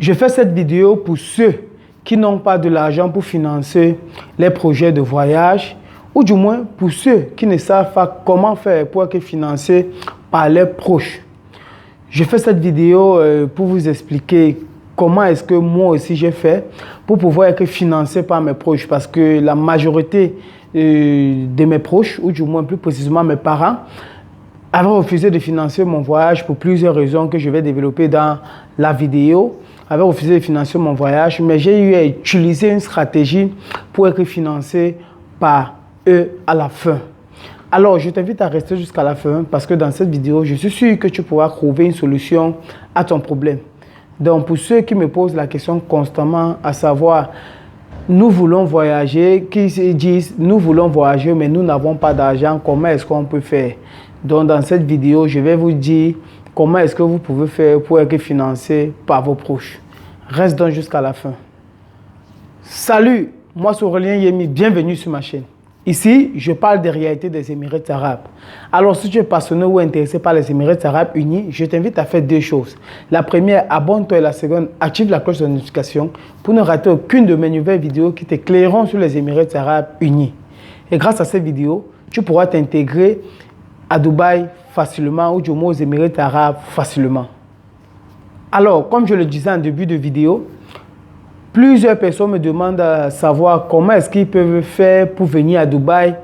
Je fais cette vidéo pour ceux qui n'ont pas de l'argent pour financer les projets de voyage ou du moins pour ceux qui ne savent pas comment faire pour être financés par leurs proches. Je fais cette vidéo pour vous expliquer comment est-ce que moi aussi j'ai fait pour pouvoir être financé par mes proches parce que la majorité de mes proches, ou du moins plus précisément mes parents, avaient refusé de financer mon voyage pour plusieurs raisons que je vais développer dans la vidéo. Avaient refusé de financer mon voyage, mais j'ai eu à utiliser une stratégie pour être financé par eux à la fin. Alors, je t'invite à rester jusqu'à la fin parce que dans cette vidéo, je suis sûr que tu pourras trouver une solution à ton problème. Donc, pour ceux qui me posent la question constamment, à savoir, nous voulons voyager, qui se disent, nous voulons voyager, mais nous n'avons pas d'argent, comment est-ce qu'on peut faire? Donc, dans cette vidéo, je vais vous dire comment est-ce que vous pouvez faire pour être financé par vos proches. Reste donc jusqu'à la fin. Salut, moi c'est Aurélien Yemi, bienvenue sur ma chaîne. Ici, je parle des réalités des Émirats arabes. Alors, si tu es passionné ou intéressé par les Émirats arabes unis, je t'invite à faire deux choses. La première, abonne-toi et la seconde, active la cloche de notification pour ne rater aucune de mes nouvelles vidéos qui t'éclaireront sur les Émirats arabes unis. Et grâce à ces vidéos, tu pourras t'intégrer à Dubaï facilement ou du moins aux Émirats arabes facilement. Alors, comme je le disais en début de vidéo, plusieurs personnes me demandent à savoir comment est-ce qu'ils peuvent faire pour venir à Dubaï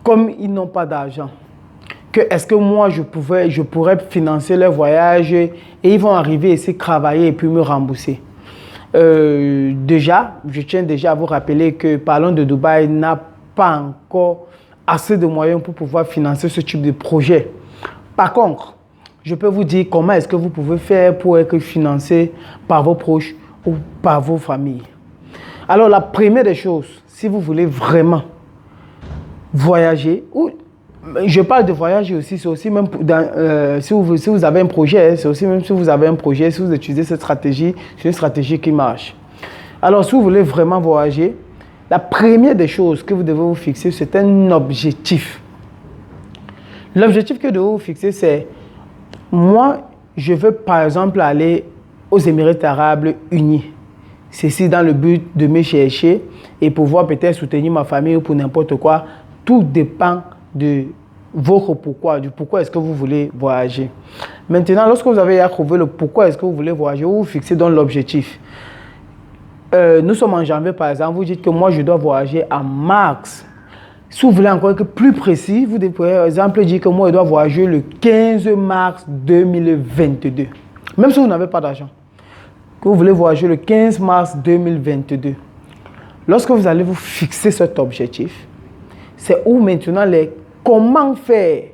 comme ils n'ont pas d'argent. Est-ce que moi, je pourrais financer leur voyage et ils vont arriver ici travailler et puis me rembourser. Je tiens déjà à vous rappeler que Parlons de Dubaï n'a pas encore assez de moyens pour pouvoir financer ce type de projet. Par contre, je peux vous dire comment est-ce que vous pouvez faire pour être financé par vos proches ou par vos familles. Alors, la première des choses, si vous voulez vraiment voyager, ou je parle de voyager aussi, c'est aussi même si vous avez un projet, c'est aussi même si vous avez un projet, si vous utilisez cette stratégie, c'est une stratégie qui marche. Alors, si vous voulez vraiment voyager, la première des choses que vous devez vous fixer, c'est un objectif. L'objectif que vous devez vous fixer, c'est moi, je veux par exemple aller aux Émirats arabes unis. Ceci dans le but de me chercher et pouvoir peut-être soutenir ma famille ou pour n'importe quoi. Tout dépend de votre pourquoi, du pourquoi est-ce que vous voulez voyager. Maintenant, lorsque vous avez trouvé le pourquoi est-ce que vous voulez voyager, vous vous fixez dans l'objectif. Nous sommes en janvier par exemple, vous dites que moi je dois voyager en mars. Si vous voulez encore être plus précis, vous devez par exemple dire que moi je dois voyager le 15 mars 2022. Même si vous n'avez pas d'argent. Que vous voulez voyager le 15 mars 2022. Lorsque vous allez vous fixer cet objectif, c'est où maintenant comment faire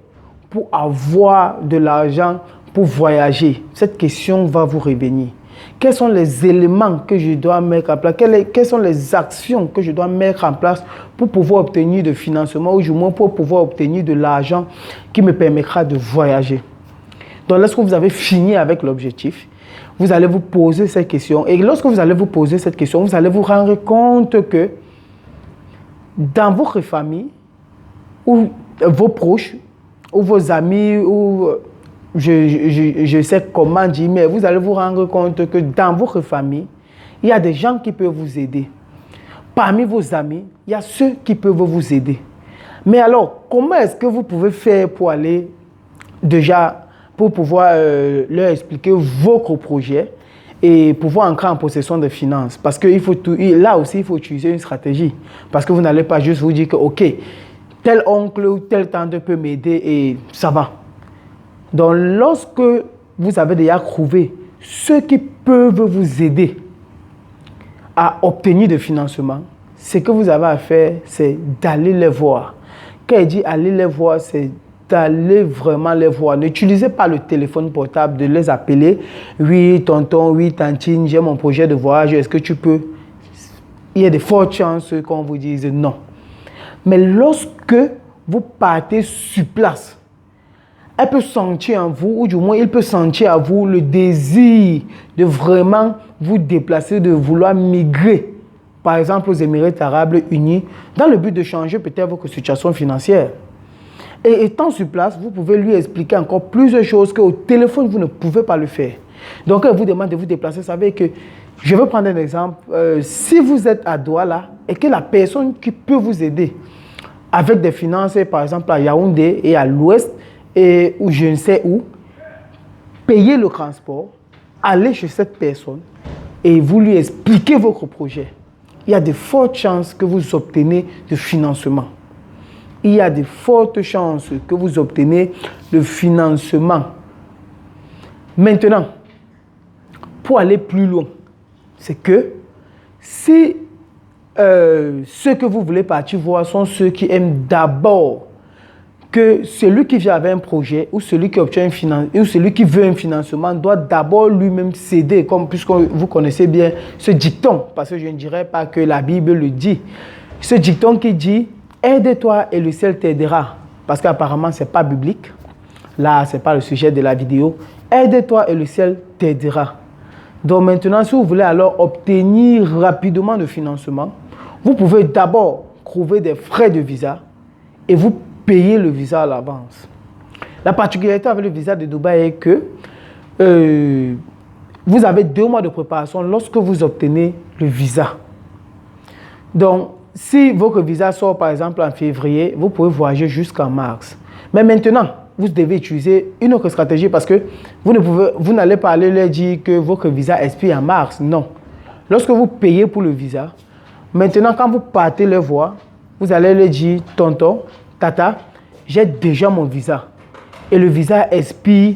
pour avoir de l'argent pour voyager. Cette question va vous revenir. Quels sont les éléments que je dois mettre en place? Quelles sont les actions que je dois mettre en place pour pouvoir obtenir de financement ou du moins pour pouvoir obtenir de l'argent qui me permettra de voyager? Donc, lorsque vous avez fini avec l'objectif, vous allez vous poser cette question. Et lorsque vous allez vous poser cette question, vous allez vous rendre compte que dans votre famille, ou vos proches, ou vos amis, ou je sais comment dire, mais vous allez vous rendre compte que dans votre famille, il y a des gens qui peuvent vous aider. Parmi vos amis, il y a ceux qui peuvent vous aider. Mais alors, comment est-ce que vous pouvez faire pour aller déjà, pour pouvoir leur expliquer votre projet et pouvoir entrer en possession de finances? Parce que là aussi, il faut utiliser une stratégie. Parce que vous n'allez pas juste vous dire que, OK, tel oncle ou tel tante peut m'aider et ça va. Donc, lorsque vous avez déjà trouvé ceux qui peuvent vous aider à obtenir des financements, ce que vous avez à faire, c'est d'aller les voir. Quand il dit aller les voir, c'est d'aller vraiment les voir. N'utilisez pas le téléphone portable, de les appeler. Oui, tonton, oui, tantine, j'ai mon projet de voyage, est-ce que tu peux? Il y a de fortes chances qu'on vous dise non. Mais lorsque vous partez sur place, elle peut sentir en vous, ou du moins il peut sentir à vous le désir de vraiment vous déplacer, de vouloir migrer, par exemple aux Émirats arabes unis, dans le but de changer peut-être votre situation financière. Et étant sur place, vous pouvez lui expliquer encore plusieurs choses qu'au téléphone, vous ne pouvez pas le faire. Donc, quand elle vous demande de vous déplacer, ça veut dire que, je vais prendre un exemple, si vous êtes à Douala et que la personne qui peut vous aider avec des finances, par exemple à Yaoundé et à l'ouest, ou je ne sais où, payez le transport, allez chez cette personne et vous lui expliquez votre projet. Il y a de fortes chances que vous obtenez de financement. Il y a de fortes chances que vous obtenez le financement. Maintenant, pour aller plus loin, c'est que si ceux que vous voulez partir voir sont ceux qui aiment d'abord que celui qui vient avec un projet ou celui qui obtient un financement ou celui qui veut un financement doit d'abord lui-même céder, comme puisque vous connaissez bien ce dicton, parce que je ne dirais pas que la Bible le dit. Ce dicton qui dit « Aide-toi et le ciel t'aidera », parce qu'apparemment ce n'est pas biblique. Là, ce n'est pas le sujet de la vidéo. « Aide-toi et le ciel t'aidera ». Donc maintenant, si vous voulez alors obtenir rapidement le financement, vous pouvez d'abord trouver des frais de visa et vous payer le visa à l'avance. La particularité avec le visa de Dubaï est que vous avez 2 mois de préparation lorsque vous obtenez le visa. Donc, si votre visa sort par exemple en février, vous pouvez voyager jusqu'en mars. Mais maintenant, vous devez utiliser une autre stratégie parce que vous n'allez pas aller leur dire que votre visa expire en mars. Non. Lorsque vous payez pour le visa, maintenant quand vous partez les voir, vous allez leur dire « Tonton, Tata, j'ai déjà mon visa et le visa expire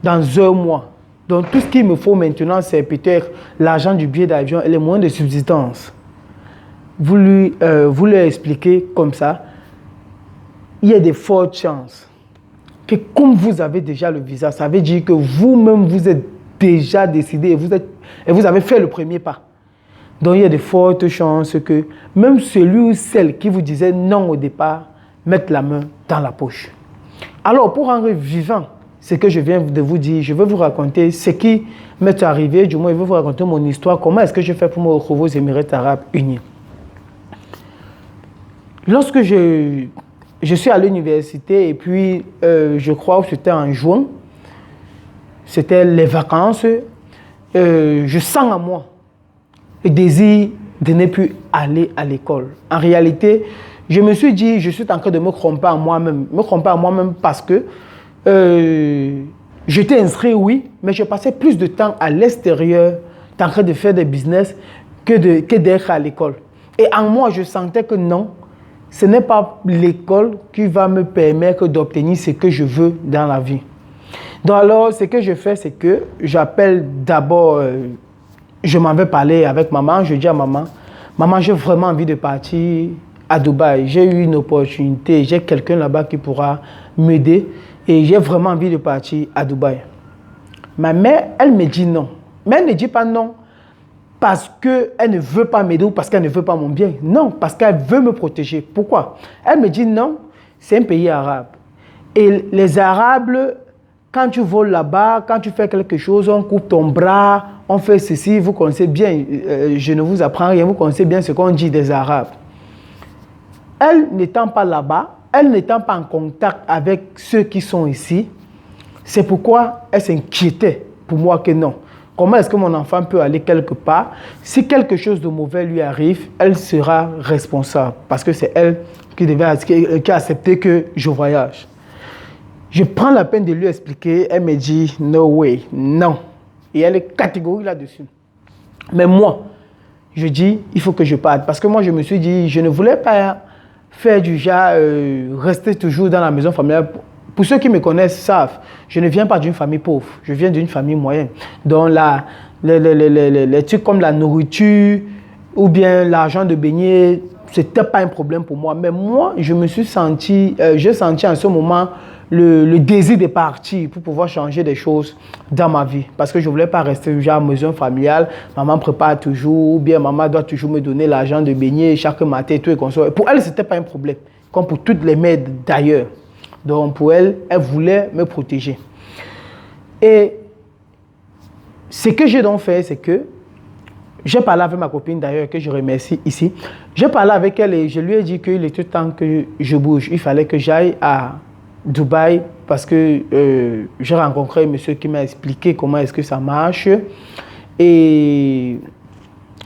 dans 1 mois. Donc tout ce qu'il me faut maintenant, c'est peut-être l'argent du billet d'avion et les moyens de subsistance. » Vous leur expliquez comme ça, il y a de fortes chances que comme vous avez déjà le visa, ça veut dire que vous-même vous êtes déjà décidé et vous avez fait le premier pas. Donc il y a de fortes chances que même celui ou celle qui vous disait non au départ, mettre la main dans la poche. Alors, pour rendre vivant ce que je viens de vous dire, je vais vous raconter ce qui m'est arrivé, du moins je vais vous raconter mon histoire, comment est-ce que je fais pour me retrouver aux Émirats Arabes Unis. Lorsque je suis à l'université et puis je crois que c'était en juin, c'était les vacances, je sens en moi le désir de ne plus aller à l'école. En réalité, je me suis dit, je suis en train de me tromper en moi-même. Me tromper en moi-même parce que j'étais inscrit, oui, mais je passais plus de temps à l'extérieur, en train de faire des business, que d'être à l'école. Et en moi, je sentais que non, ce n'est pas l'école qui va me permettre d'obtenir ce que je veux dans la vie. Donc alors, ce que je fais, c'est que j'appelle d'abord, je m'en vais parler avec maman, je dis à maman, maman, j'ai vraiment envie de partir à Dubaï. J'ai eu une opportunité, j'ai quelqu'un là-bas qui pourra m'aider et j'ai vraiment envie de partir à Dubaï. Ma mère, elle me dit non. Mais elle ne dit pas non parce qu'elle ne veut pas m'aider ou parce qu'elle ne veut pas mon bien. Non, parce qu'elle veut me protéger. Pourquoi? Elle me dit non, c'est un pays arabe. Et les Arabes, quand tu voles là-bas, quand tu fais quelque chose, on coupe ton bras, on fait ceci, vous connaissez bien, je ne vous apprends rien, vous connaissez bien ce qu'on dit des Arabes. Elle n'étant pas là-bas, elle n'étant pas en contact avec ceux qui sont ici, c'est pourquoi elle s'inquiétait pour moi que non. Comment est-ce que mon enfant peut aller quelque part? Si quelque chose de mauvais lui arrive, elle sera responsable parce que c'est elle qui a accepté que je voyage. Je prends la peine de lui expliquer, elle me dit « no way », non. Et elle est catégorique là-dessus. Mais moi, je dis « il faut que je parte » parce que moi je me suis dit, je ne voulais pas faire du genre, rester toujours dans la maison familiale. Pour ceux qui me connaissent savent, je ne viens pas d'une famille pauvre, je viens d'une famille moyenne. Donc les trucs comme la nourriture ou bien l'argent de baigner, ce n'était pas un problème pour moi. Mais moi, j'ai senti en ce moment le désir de partir pour pouvoir changer des choses dans ma vie. Parce que je ne voulais pas rester genre maison familiale, maman prépare toujours, ou bien maman doit toujours me donner l'argent de baigner chaque matin et tout et comme ça. Pour elle, ce n'était pas un problème, comme pour toutes les mères d'ailleurs. Donc pour elle, elle voulait me protéger. Et ce que j'ai donc fait, c'est que j'ai parlé avec ma copine d'ailleurs, que je remercie ici. J'ai parlé avec elle et je lui ai dit qu'il était temps que je bouge. Il fallait que j'aille à Dubaï parce que j'ai rencontré un monsieur qui m'a expliqué comment est-ce que ça marche. Et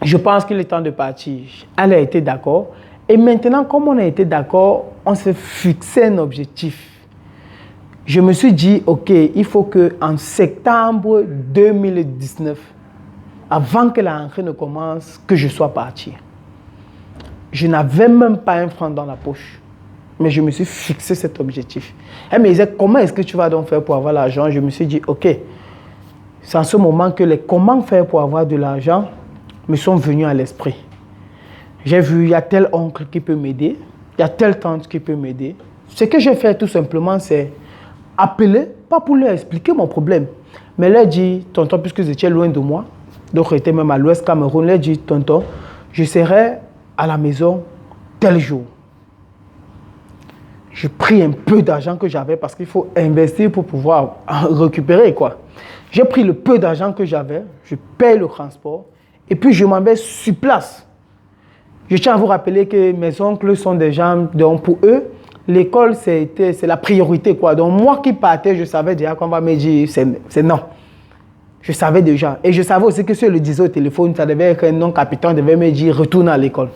je pense qu'il est temps de partir. Elle a été d'accord. Et maintenant, comme on a été d'accord, on s'est fixé un objectif. Je me suis dit, OK, il faut qu'en septembre 2019, avant que la rentrée ne commence, que je sois parti. Je n'avais même pas un franc dans la poche. Mais je me suis fixé cet objectif. Elle me disait, comment est-ce que tu vas donc faire pour avoir l'argent? Je me suis dit, OK, c'est en ce moment que les comment faire pour avoir de l'argent me sont venus à l'esprit. J'ai vu, il y a tel oncle qui peut m'aider, il y a telle tante qui peut m'aider. Ce que j'ai fait tout simplement, c'est appeler, pas pour leur expliquer mon problème, mais leur dire, tonton, puisque vous étiez loin de moi, d'autres étaient même à l'ouest Cameroun, leur dire, tonton, je serai à la maison tel jour. J'ai pris un peu d'argent que j'avais parce qu'il faut investir pour pouvoir récupérer, quoi. J'ai pris le peu d'argent que j'avais, je paye le transport et puis je m'en vais sur place. Je tiens à vous rappeler que mes oncles sont des gens, donc pour eux, l'école c'est la priorité, quoi. Donc moi qui partais, je savais déjà qu'on va me dire c'est non. Je savais déjà. Et je savais aussi que si je le disais au téléphone, ça devait être un non-capitaine, devait me dire retourne à l'école.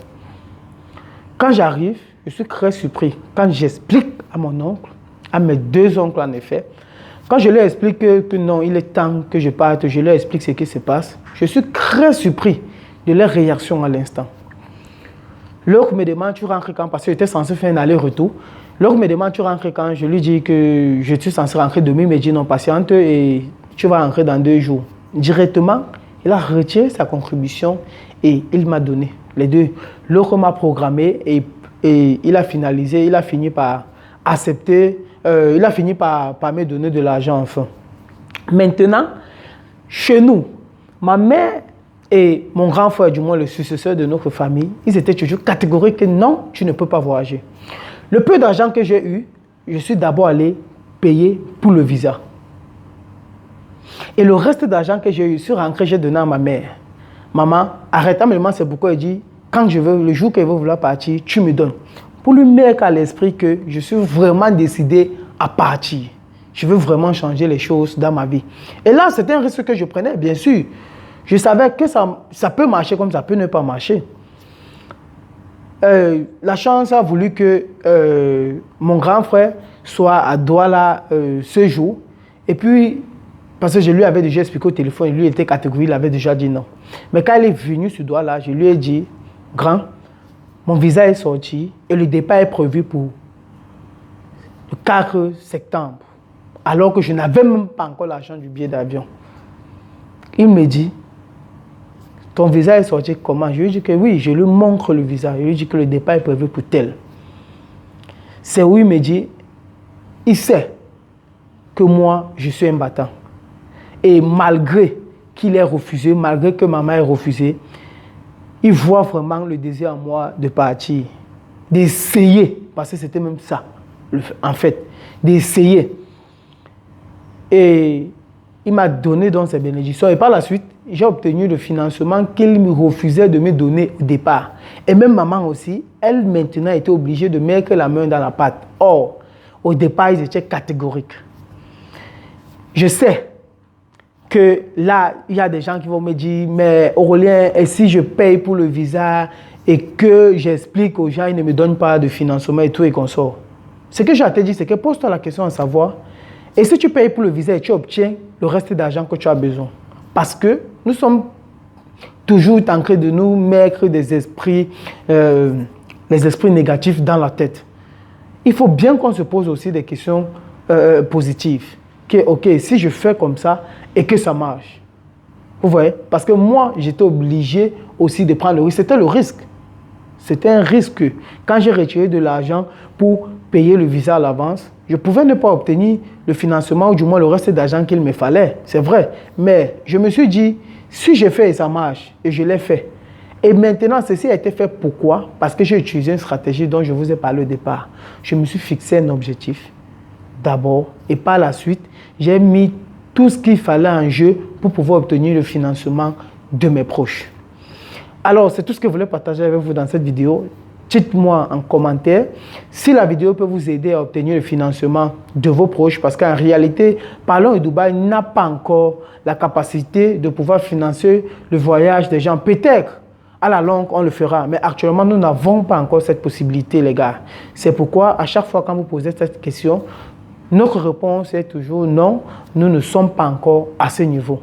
Quand j'arrive, je suis très surpris. Quand j'explique à mon oncle, à mes deux oncles en effet, quand je leur explique que non, il est temps que je parte, je leur explique ce qui se passe, je suis très surpris de leur réaction à l'instant. L'autre me demande, tu rentres quand? Parce que j'étais censé faire un aller-retour. L'autre me demande, tu rentres quand? Je lui dis que je suis censé rentrer demain, il me dit non, patiente et tu vas rentrer dans 2 jours. Directement, il a retiré sa contribution et il m'a donné les deux. L'autre m'a programmé et il a finalisé, il a fini par accepter, il a fini par me donner de l'argent enfin. Maintenant, chez nous, ma mère et mon grand frère, du moins le successeur de notre famille, ils étaient toujours catégoriques que non, tu ne peux pas voyager. Le peu d'argent que j'ai eu, je suis d'abord allé payer pour le visa. Et le reste d'argent que j'ai eu, sur rentré, j'ai donné à ma mère. Maman, arrête, c'est pourquoi elle dit, quand je veux, le jour qu'elle veut vouloir partir, tu me donnes. Pour lui mettre à l'esprit que je suis vraiment décidé à partir. Je veux vraiment changer les choses dans ma vie. Et là, c'était un risque que je prenais, bien sûr. Je savais que ça peut marcher comme ça peut ne pas marcher. La chance a voulu que mon grand frère soit à Douala ce jour. Et puis, parce que je lui avais déjà expliqué au téléphone, lui était catégorique, il avait déjà dit non. Mais quand il est venu sur Douala, je lui ai dit, grand, mon visa est sorti et le départ est prévu pour le 4 septembre. Alors que je n'avais même pas encore l'argent du billet d'avion. Il me dit, ton visa est sorti comment? Je lui dis que oui, je lui montre le visa. Je lui dis que le départ est prévu pour tel. C'est où il me dit, il sait que moi, je suis un battant. Et malgré qu'il ait refusé, malgré que maman ait refusé, il voit vraiment le désir en moi de partir, d'essayer, parce que c'était même ça, en fait, d'essayer. Et il m'a donné donc ses bénédictions. Et par la suite, j'ai obtenu le financement qu'il me refusait de me donner au départ. Et même maman aussi, elle maintenant était obligée de mettre la main dans la pâte. Or, au départ, ils étaient catégoriques. Je sais que là, il y a des gens qui vont me dire, mais Aurélien, et si je paye pour le visa et que j'explique aux gens, ils ne me donnent pas de financement et tout et qu'on sort. Ce que j'ai à te dire, c'est que pose-toi la question à savoir, et si tu payes pour le visa et tu obtiens le reste d'argent que tu as besoin? Parce que nous sommes toujours en train de nous mettre des esprits, les esprits négatifs dans la tête. Il faut bien qu'on se pose aussi des questions positives. Que, ok, si je fais comme ça et que ça marche. Vous voyez? Parce que moi, j'étais obligé aussi de prendre le risque. C'était le risque. C'était un risque. Quand j'ai retiré de l'argent pour payer le visa à l'avance, je pouvais ne pas obtenir le financement ou du moins le reste d'argent qu'il me fallait. C'est vrai. Mais je me suis dit, si je fais et ça marche, et je l'ai fait. Et maintenant, ceci a été fait pourquoi? Parce que j'ai utilisé une stratégie dont je vous ai parlé au départ. Je me suis fixé un objectif d'abord et par la suite, j'ai mis tout ce qu'il fallait en jeu pour pouvoir obtenir le financement de mes proches. Alors, c'est tout ce que je voulais partager avec vous dans cette vidéo. dites-moi en commentaire si la vidéo peut vous aider à obtenir le financement de vos proches, parce qu'en réalité, Parlons et Dubaï n'a pas encore la capacité de pouvoir financer le voyage des gens. Peut-être à la longue, on le fera, mais actuellement, nous n'avons pas encore cette possibilité, les gars. C'est pourquoi, à chaque fois quand vous posez cette question, notre réponse est toujours non, nous ne sommes pas encore à ce niveau.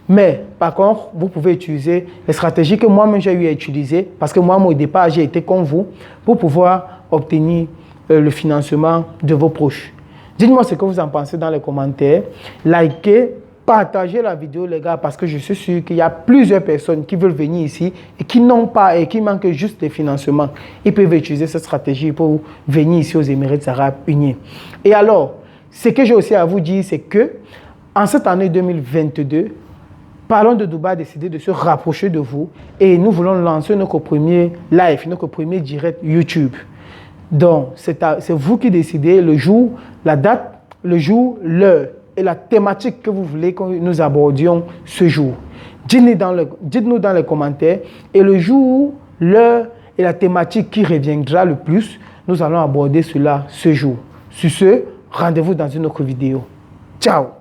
Mais par contre, vous pouvez utiliser les stratégies que moi-même j'ai eu à utiliser, parce que moi, au départ, j'ai été comme vous, pour pouvoir obtenir le financement de vos proches. Dites-moi ce que vous en pensez dans les commentaires. Likez, partagez la vidéo, les gars, parce que je suis sûr qu'il y a plusieurs personnes qui veulent venir ici et qui n'ont pas et qui manquent juste des financements. Ils peuvent utiliser cette stratégie pour venir ici aux Émirats Arabes Unis. Et alors, ce que j'ai aussi à vous dire, c'est que en cette année 2022, Parlons de Dubaï a décidé de se rapprocher de vous et nous voulons lancer notre premier live, notre premier direct YouTube. Donc, c'est vous qui décidez le jour, la date, le jour, l'heure et la thématique que vous voulez que nous abordions ce jour. Dites-nous dans les commentaires et le jour, l'heure et la thématique qui reviendra le plus, nous allons aborder cela ce jour. Sur ce, rendez-vous dans une autre vidéo. Ciao!